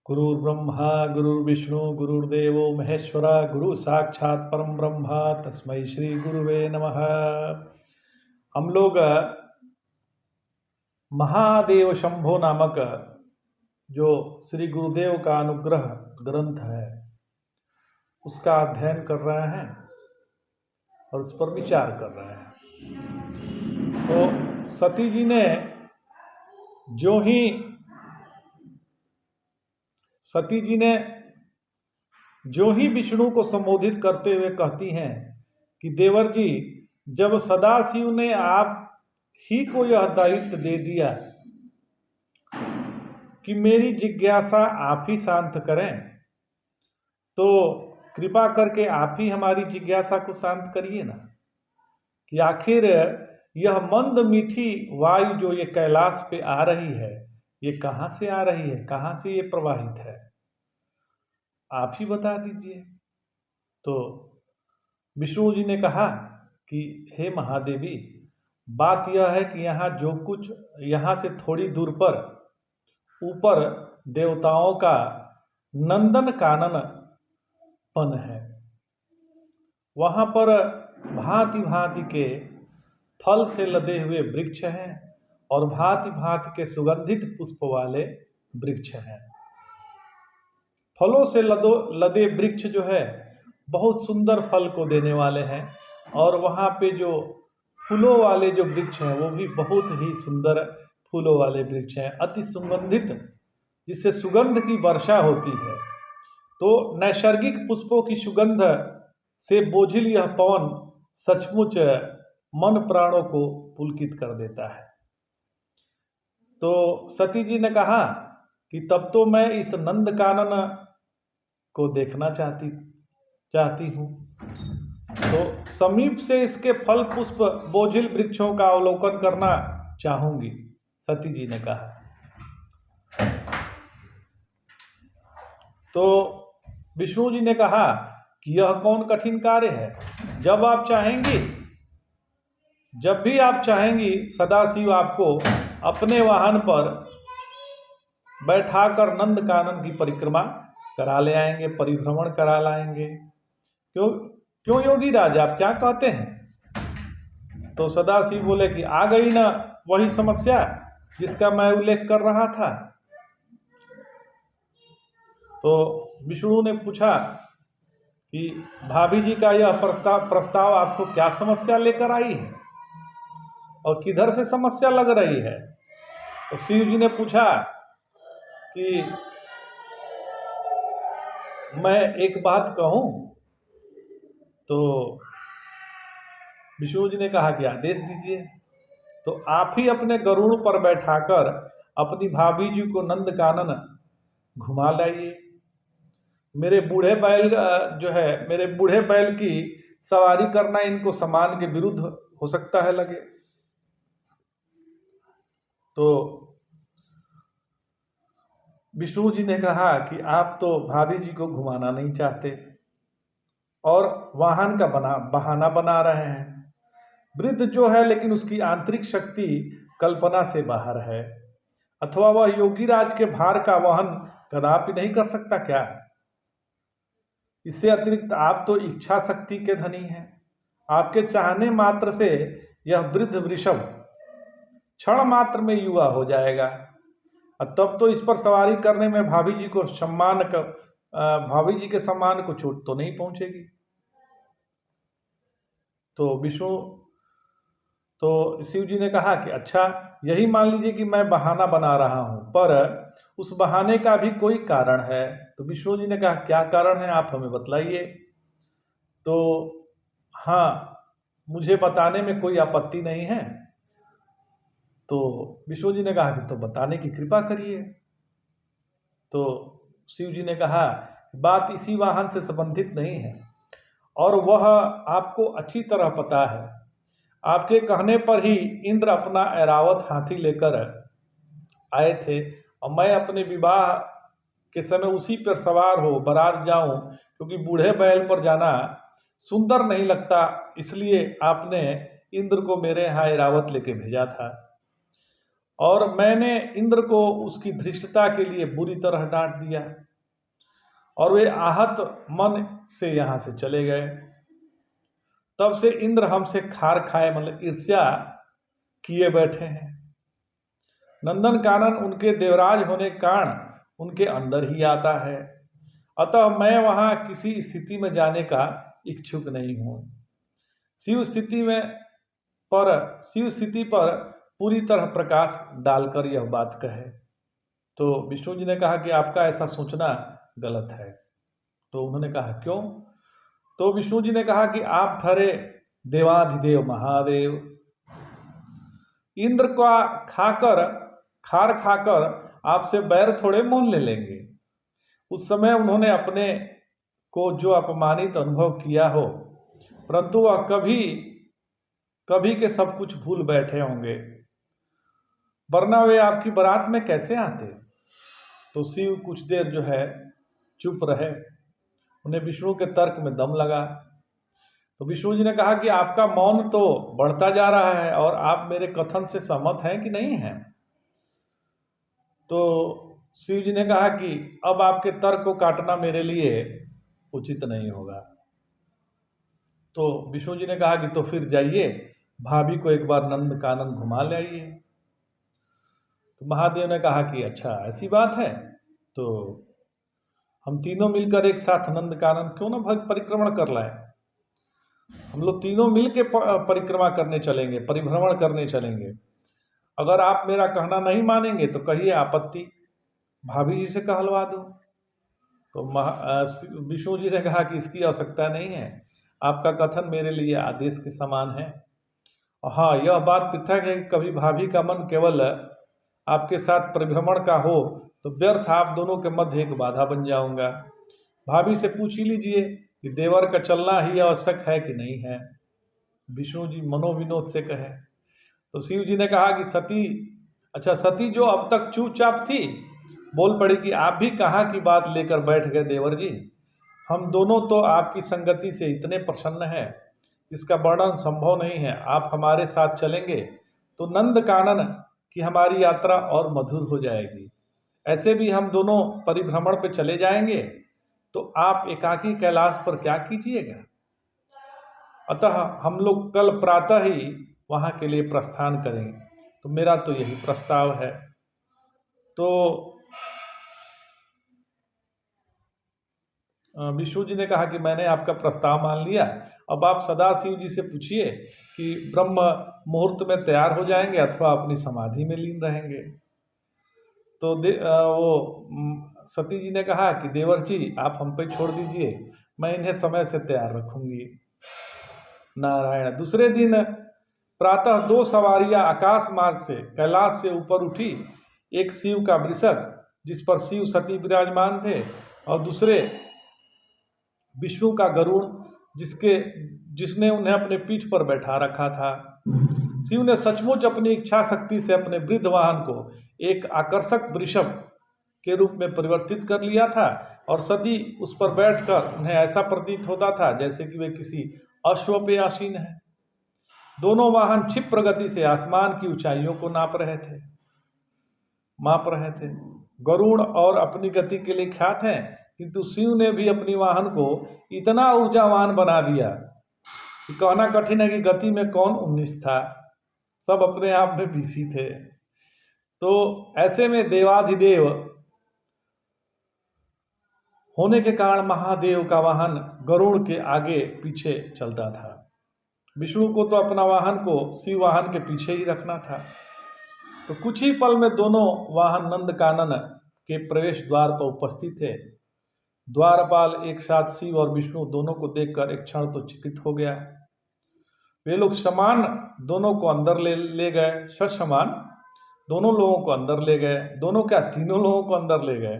गुरुर्ब्रह्मा गुरुर्विष्णु गुरुर्देवो महेश्वरा गुरु साक्षात परम ब्रह्मा तस्मै श्री गुरुवे नमः। हम लोग महादेव शंभो नामक जो श्री गुरुदेव का अनुग्रह ग्रंथ है उसका अध्ययन कर रहे हैं और उस पर विचार कर रहे हैं। तो सती जी ने जो ही विष्णु को संबोधित करते हुए कहती हैं कि देवर जी, जब सदाशिव ने आप ही को यह दायित्व दे दिया कि मेरी जिज्ञासा आप ही शांत करें, तो कृपा करके आप ही हमारी जिज्ञासा को शांत करिए ना, कि आखिर यह मंद मीठी वायु जो ये कैलाश पे आ रही है, ये कहाँ से आ रही है, कहाँ से ये प्रवाहित है, आप ही बता दीजिए। तो विष्णु जी ने कहा कि हे महादेवी, बात यह है कि यहाँ जो कुछ, यहाँ से थोड़ी दूर पर ऊपर देवताओं का नंदन कानन वन है। वहाँ पर भांति भांति के फल से लदे हुए वृक्ष हैं और भांति भांति के सुगंधित पुष्प वाले वृक्ष हैं। फलों से लदे वृक्ष जो है बहुत सुंदर फल को देने वाले हैं, और वहाँ पे जो फूलों वाले जो वृक्ष हैं वो भी बहुत ही सुंदर फूलों वाले वृक्ष हैं, अति सुगंधित, जिससे सुगंध की वर्षा होती है। तो नैसर्गिक पुष्पों की सुगंध से बोझिल यह पवन सचमुच मन प्राणों को पुलकित कर देता है। तो सती जी ने कहा कि तब तो मैं इस नंद कानन को देखना चाहती हूँ, तो समीप से इसके फल पुष्प बोझिल वृक्षों का अवलोकन करना चाहूंगी, सती जी ने कहा। तो विष्णु जी ने कहा कि यह कौन कठिन कार्य है, जब भी आप चाहेंगी सदाशिव आपको अपने वाहन पर बैठाकर नंद कानन की परिक्रमा करा ले आएंगे, परिभ्रमण करा लाएंगे। क्यों योगी राज, आप क्या कहते हैं? तो सदाशिव बोले कि आ गई ना वही समस्या जिसका मैं उल्लेख कर रहा था। तो विष्णु ने पूछा कि भाभी जी का यह प्रस्ताव आपको क्या समस्या लेकर आई है और किधर से समस्या लग रही है? तो शिव जी ने पूछा कि मैं एक बात कहूं? तो विष्णु जी ने कहा कि आदेश दीजिए। तो आप ही अपने गरुड़ पर बैठाकर अपनी भाभी जी को नंद कानन घुमा लाइए। मेरे बूढ़े बैल की सवारी करना इनको समान के विरुद्ध हो सकता है लगे। तो विष्णु जी ने कहा कि आप तो भाभी जी को घुमाना नहीं चाहते और वाहन का बहाना बना रहे हैं। वृद्ध जो है लेकिन उसकी आंतरिक शक्ति कल्पना से बाहर है, अथवा वह योगी राज के भार का वहन कदापि नहीं कर सकता क्या? इससे अतिरिक्त आप तो इच्छा शक्ति के धनी हैं। आपके चाहने मात्र से यह वृद्ध वृषभ क्षण मात्र में युवा हो जाएगा, और तब तो इस पर सवारी करने में भाभी जी के सम्मान को चोट तो नहीं पहुंचेगी। तो शिव जी ने कहा कि अच्छा, यही मान लीजिए कि मैं बहाना बना रहा हूं, पर उस बहाने का भी कोई कारण है। तो विष्णु जी ने कहा क्या कारण है, आप हमें बतलाइए। तो हाँ, मुझे बताने में कोई आपत्ति नहीं है। तो विष्णु जी ने कहा कि तो बताने की कृपा करिए। तो शिव जी ने कहा बात इसी वाहन से संबंधित नहीं है, और वह आपको अच्छी तरह पता है। आपके कहने पर ही इंद्र अपना ऐरावत हाथी लेकर आए थे, और मैं अपने विवाह के समय उसी पर सवार हो बारात जाऊं, क्योंकि बूढ़े बैल पर जाना सुंदर नहीं लगता, इसलिए आपने इंद्र को मेरे यहाँ ऐरावत लेके भेजा था। और मैंने इंद्र को उसकी धृष्टता के लिए बुरी तरह डांट दिया और वे आहत मन से यहाँ से चले गए। तब से इंद्र हमसे खार खाए मतलब ईर्ष्या किए बैठे हैं। नंदन कानन उनके देवराज होने के कारण उनके अंदर ही आता है, अतः मैं वहां किसी स्थिति में जाने का इच्छुक नहीं हूं। शिव स्थिति पर पूरी तरह प्रकाश डालकर यह बात कहे। तो विष्णु जी ने कहा कि आपका ऐसा सोचना गलत है। तो उन्होंने कहा क्यों? तो विष्णु जी ने कहा कि आप ठहरे देवाधिदेव महादेव, इंद्र का खार खाकर आपसे बैर थोड़े मोल ले लेंगे। उस समय उन्होंने अपने को जो अपमानित अनुभव किया हो, परंतु वह कभी के सब कुछ भूल बैठे होंगे, वरना वे आपकी बारात में कैसे आते। तो शिव कुछ देर जो है चुप रहे, उन्हें विष्णु के तर्क में दम लगा। तो विष्णु जी ने कहा कि आपका मौन तो बढ़ता जा रहा है और आप मेरे कथन से सहमत हैं कि नहीं हैं? तो शिव जी ने कहा कि अब आपके तर्क को काटना मेरे लिए उचित नहीं होगा। तो विष्णु जी ने कहा कि तो फिर जाइए, भाभी को एक बार नंद कानन घुमा ले आइए। तो महादेव ने कहा कि अच्छा ऐसी बात है, तो हम तीनों मिलकर एक साथ नंद कानन क्यों ना परिक्रमण कर लाएं। हम लोग तीनों मिल के परिक्रमा करने चलेंगे, परिभ्रमण करने चलेंगे। अगर आप मेरा कहना नहीं मानेंगे तो कहिए आपत्ति, भाभी जी से कहलवा दो। तो विष्णु जी ने कहा कि इसकी आवश्यकता नहीं है, आपका कथन मेरे लिए आदेश के समान है। और हाँ, यह बात पृथक है कि कभी भाभी का मन केवल आपके साथ परिभ्रमण का हो तो व्यर्थ आप दोनों के मध्य एक बाधा बन जाऊंगा। भाभी से पूछ ही लीजिए कि देवर का चलना ही आवश्यक है कि नहीं है। विष्णु जी मनोविनोद से कहे। तो शिव जी ने कहा कि सती जो अब तक चुपचाप थी बोल पड़ी कि आप भी कहाँ की बात लेकर बैठ गए देवर जी। हम दोनों तो आपकी संगति से इतने प्रसन्न हैं, इसका वर्णन संभव नहीं है। आप हमारे साथ चलेंगे तो नंद कानन की हमारी यात्रा और मधुर हो जाएगी। ऐसे भी हम दोनों परिभ्रमण पे चले जाएंगे तो आप एकाकी कैलाश पर क्या कीजिएगा। अतः हम लोग कल प्रातः ही वहाँ के लिए प्रस्थान करेंगे। तो मेरा तो यही प्रस्ताव है। तो विष्णु जी ने कहा कि मैंने आपका प्रस्ताव मान लिया, अब आप सदाशिव जी से पूछिए कि ब्रह्म मुहूर्त में तैयार हो जाएंगे अथवा अपनी समाधि में लीन रहेंगे। तो वो सती जी ने कहा कि देवर जी आप हम पे छोड़ दीजिए, मैं इन्हें समय से तैयार रखूंगी। नारायण। दूसरे दिन प्रातः 2 सवारियां आकाश मार्ग से कैलाश से ऊपर उठी। एक शिव का वृषभ जिस पर शिव सती विराजमान थे और दूसरे विष्णु का गरुड़ जिसने उन्हें अपने पीठ पर बैठा रखा था। शिव ने सचमुच अपनी इच्छा शक्ति से अपने वृद्ध वाहन को एक आकर्षक वृषभ के रूप में परिवर्तित कर लिया था और सती उस पर बैठकर उन्हें ऐसा प्रतीत होता था जैसे कि वे किसी अश्व पे आसीन है। दोनों वाहन क्षिप्र गति से आसमान की ऊंचाइयों को माप रहे थे। गरुड़ और अपनी गति के लिए ख्यात हैं, किंतु शिव ने भी अपनी वाहन को इतना ऊर्जावान बना दिया कि कहना कठिन है कि गति में कौन 19 था, सब अपने आप में बिजी थे। तो ऐसे में देवाधिदेव होने के कारण महादेव का वाहन गरुड़ के आगे पीछे चलता था। विष्णु को तो अपना वाहन को शिव वाहन के पीछे ही रखना था। तो कुछ ही पल में दोनों वाहन नंद कानन के प्रवेश द्वार पर उपस्थित थे। द्वारपाल एक साथ शिव और विष्णु दोनों को देखकर एक क्षण तो चकित हो गया। वे लोग समान दोनों को अंदर ले गए, समान दोनों लोगों को अंदर ले गए। दोनों क्या, तीनों लोगों को अंदर ले गए।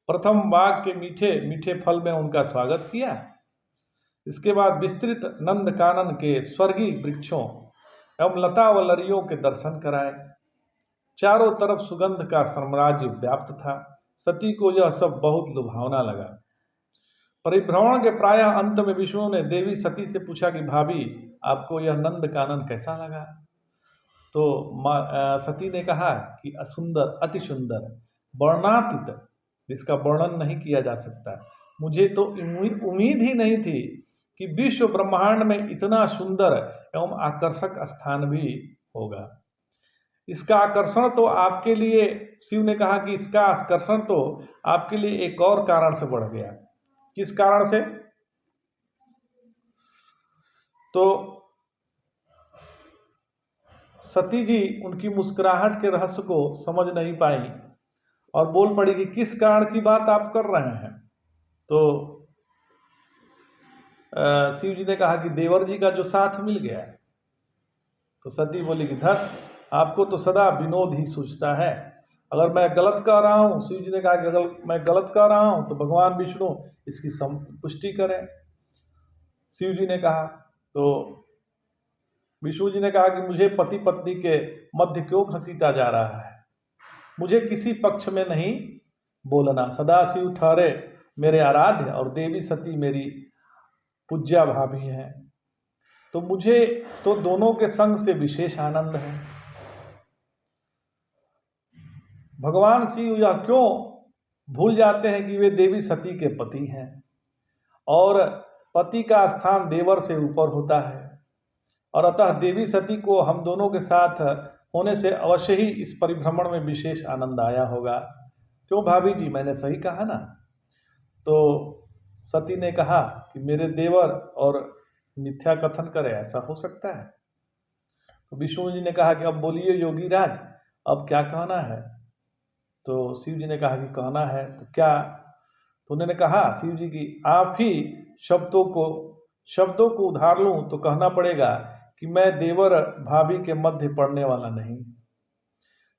प्रथम बाग के मीठे मीठे फल में उनका स्वागत किया। इसके बाद विस्तृत नंद कानन के स्वर्गीय वृक्षों एवं लता व लरियों के दर्शन कराए। चारों तरफ सुगंध का साम्राज्य व्याप्त था। सती को यह सब बहुत लुभावना लगा। परिभ्रमण के प्रायः अंत में विष्णु ने देवी सती से पूछा कि भाभी आपको यह नंद कानन कैसा लगा। तो सती ने कहा कि असुंदर, अति सुंदर, वर्णातीत, जिसका वर्णन नहीं किया जा सकता। मुझे तो उम्मीद ही नहीं थी कि विश्व ब्रह्मांड में इतना सुंदर एवं आकर्षक स्थान भी होगा। इसका आकर्षण तो आपके लिए, शिव ने कहा कि इसका आकर्षण तो आपके लिए एक और कारण से बढ़ गया। किस कारण से? तो सती जी उनकी मुस्कुराहट के रहस्य को समझ नहीं पाई और बोल पड़ी कि किस कारण की बात आप कर रहे हैं। तो शिव जी ने कहा कि देवर जी का जो साथ मिल गया। तो सती बोली कि धत, आपको तो सदा विनोद ही सूझता है। अगर मैं गलत कह रहा हूँ, शिव जी ने कहा कि अगर मैं गलत कह रहा हूँ तो भगवान विष्णु इसकी पुष्टि करें। शिव जी ने कहा, तो विष्णु जी ने कहा कि मुझे पति पत्नी के मध्य क्यों घसीटा जा रहा है, मुझे किसी पक्ष में नहीं बोलना। सदा शिव ठहरे मेरे आराध्य और देवी सती मेरी पूज्या भाभी हैं, तो मुझे तो दोनों के संग से विशेष आनंद है। भगवान शिव यह क्यों भूल जाते हैं कि वे देवी सती के पति हैं और पति का स्थान देवर से ऊपर होता है, और अतः देवी सती को हम दोनों के साथ होने से अवश्य ही इस परिभ्रमण में विशेष आनंद आया होगा। क्यों भाभी जी, मैंने सही कहा ना? तो सती ने कहा कि मेरे देवर और मिथ्या कथन करे, ऐसा हो सकता है? तो विष्णु जी ने कहा कि अब बोलिए योगी राज, अब क्या कहना है? तो शिव जी ने कहा कि कहना है तो क्या? तो उन्होंने कहा शिव जी की, आप ही शब्दों को उधार लूं तो कहना पड़ेगा कि मैं देवर भाभी के मध्य पड़ने वाला नहीं।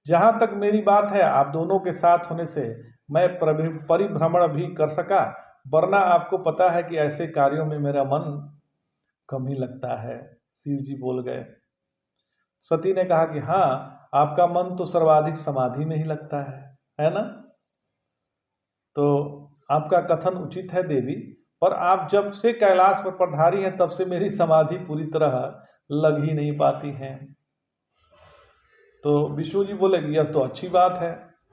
जहां तक मेरी बात है, आप दोनों के साथ होने से मैं परिभ्रमण भी कर सका, वरना आपको पता है कि ऐसे कार्यों में मेरा मन कम ही लगता है। शिव जी बोल गए। सती ने कहा कि हाँ, आपका मन तो सर्वाधिक समाधि में ही लगता है ना? तो आपका कथन उचित है देवी, पर आप जब से कैलाश पर पधारी हैं तब से मेरी समाधि पूरी तरह लग ही नहीं पाती है। तो विष्णु जी बोले कि यह तो अच्छी बात है,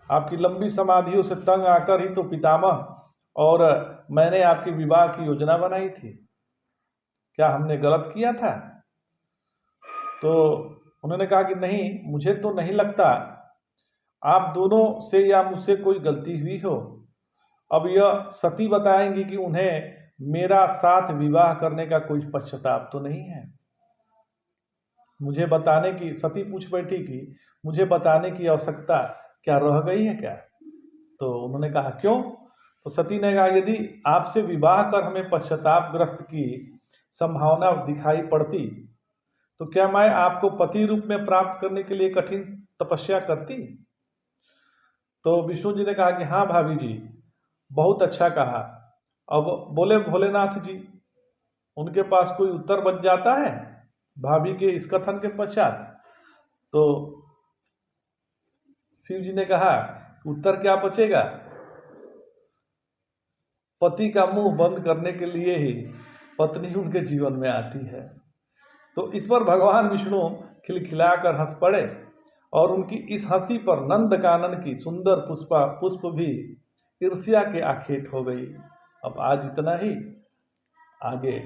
आपकी लंबी समाधियों से तंग आकर ही तो पितामह और मैंने आपके विवाह की योजना बनाई थी। क्या हमने गलत किया था? तो उन्होंने कहा कि नहीं, मुझे तो नहीं लगता आप दोनों से या मुझसे कोई गलती हुई हो। अब यह सती बताएंगी कि उन्हें मेरा साथ विवाह करने का कोई पश्चाताप तो नहीं है। मुझे बताने की, सती पूछ बैठी कि मुझे बताने की आवश्यकता क्या रह गई है क्या? तो उन्होंने कहा क्यों? तो सती ने कहा यदि आपसे विवाह कर हमें पश्चातापग्रस्त की संभावना दिखाई पड़ती तो क्या मैं आपको पति रूप में प्राप्त करने के लिए कठिन तपस्या करती? तो विष्णु जी ने कहा कि हाँ भाभी जी, बहुत अच्छा कहा। अब बोले भोलेनाथ जी, उनके पास कोई उत्तर बच जाता है भाभी के इस कथन के पश्चात? तो शिव जी ने कहा उत्तर क्या बचेगा, पति का मुंह बंद करने के लिए ही पत्नी उनके जीवन में आती है। तो इस पर भगवान विष्णु खिलखिलाकर हंस पड़े और उनकी इस हंसी पर नंद कानन की सुंदर पुष्प भी ईर्ष्या के आखेट हो गई। अब आज इतना ही, आगे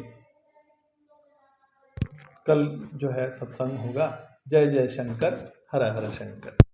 कल जो है सत्संग होगा। जय जय शंकर, हर हर शंकर।